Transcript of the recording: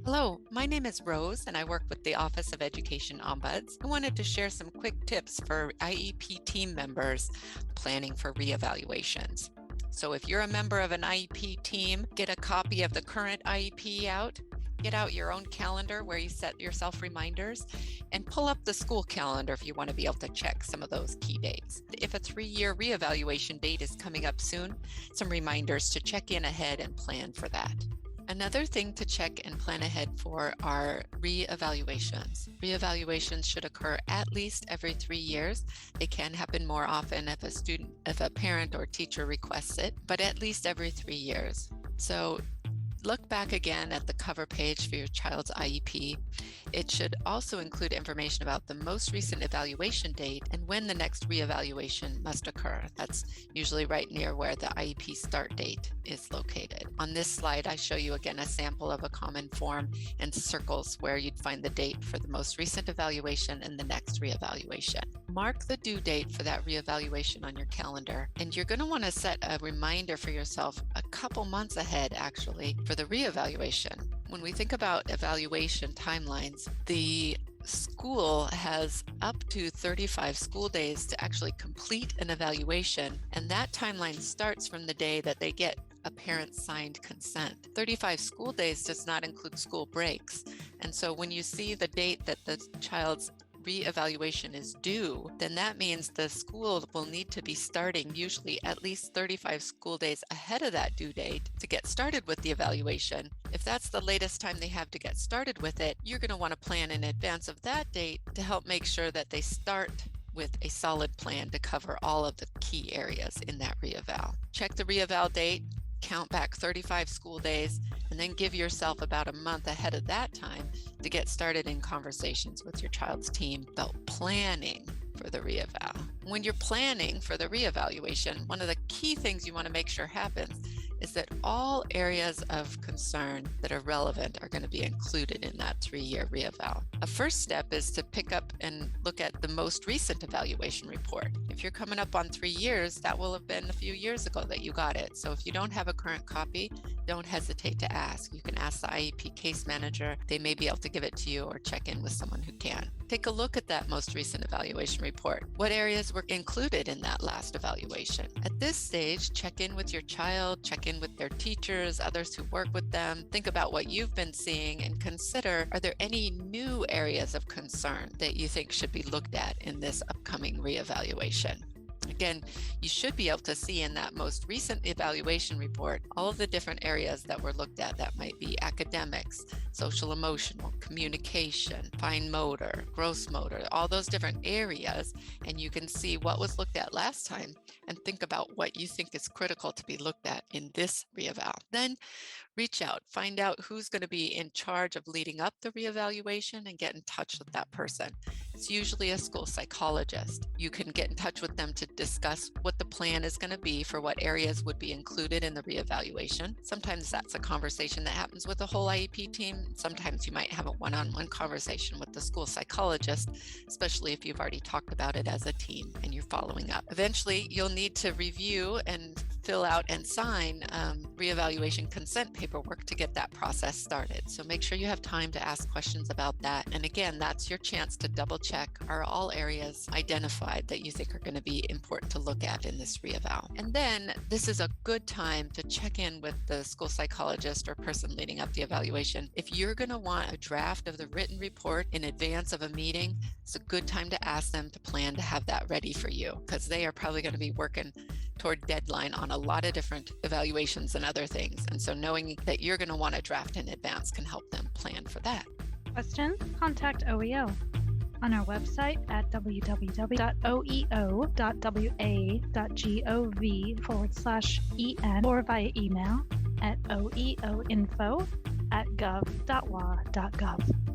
Hello, my name is Rose and I work with the Office of Education Ombuds. I wanted to share some quick tips for IEP team members planning for reevaluations. So if you're a member of an IEP team, get a copy of the current IEP out, get out your own calendar where you set yourself reminders, and pull up the school calendar if you want to be able to check some of those key dates. If a 3-year reevaluation date is coming up soon, some reminders to check in ahead and plan for that. Another thing to check and plan ahead for are reevaluations. Reevaluations should occur at least every 3 years. They can happen more often if a parent or teacher requests it, but at least every 3 years. So look back again at the cover page for your child's IEP. It should also include information about the most recent evaluation date and when the next reevaluation must occur. That's usually right near where the IEP start date is located. On this slide, I show you again a sample of a common form and circles where you'd find the date for the most recent evaluation and the next reevaluation. Mark the due date for that reevaluation on your calendar, and you're going to want to set a reminder for yourself a couple months ahead, actually, for the reevaluation. When we think about evaluation timelines, the school has up to 35 school days to actually complete an evaluation, and that timeline starts from the day that they get a parent's signed consent. 35 school days does not include school breaks, and so when you see the date that the child's reevaluation is due, then that means the school will need to be starting usually at least 35 school days ahead of that due date to get started with the evaluation. If that's the latest time they have to get started with it, you're going to want to plan in advance of that date to help make sure that they start with a solid plan to cover all of the key areas in that reeval. Check the reeval date, count back 35 school days, and then give yourself about a month ahead of that time to get started in conversations with your child's team about planning for the reeval. When you're planning for the reevaluation, one of the key things you want to make sure happens is that all areas of concern that are relevant are going to be included in that 3-year reeval. A first step is to pick up and look at the most recent evaluation report. If you're coming up on 3 years, that will have been a few years ago that you got it. So if you don't have a current copy, don't hesitate to ask. You can ask the IEP case manager. They may be able to give it to you or check in with someone who can. Take a look at that most recent evaluation report. What areas were included in that last evaluation? At this stage, check in with your child, check in with their teachers, others who work with them. Think about what you've been seeing and consider, are there any new areas of concern that you think should be looked at in this upcoming reevaluation? Again, you should be able to see in that most recent evaluation report all of the different areas that were looked at. That might be academics, social emotional, communication, fine motor, gross motor, all those different areas. And you can see what was looked at last time and think about what you think is critical to be looked at in this reeval. Then reach out, find out who's going to be in charge of leading up the reevaluation and get in touch with that person. It's usually a school psychologist. You can get in touch with them to discuss what the plan is going to be for what areas would be included in the reevaluation. Sometimes that's a conversation that happens with the whole IEP team. Sometimes you might have a one-on-one conversation with the school psychologist, especially if you've already talked about it as a team and you're following up. Eventually, you'll need to review and fill out and sign reevaluation consent paperwork to get that process started. So make sure you have time to ask questions about that. And again, that's your chance to double check, are all areas identified that you think are going to be important to look at in this reeval. And then this is a good time to check in with the school psychologist or person leading up the evaluation. If you're going to want a draft of the written report in advance of a meeting, it's a good time to ask them to plan to have that ready for you, because they are probably going to be working toward deadline on a lot of different evaluations and other things. And so knowing that you're going to want a draft in advance can help them plan for that. Questions? Contact OEO on our website at www.oeo.wa.gov/en or via email at oeoinfo@gov.wa.gov.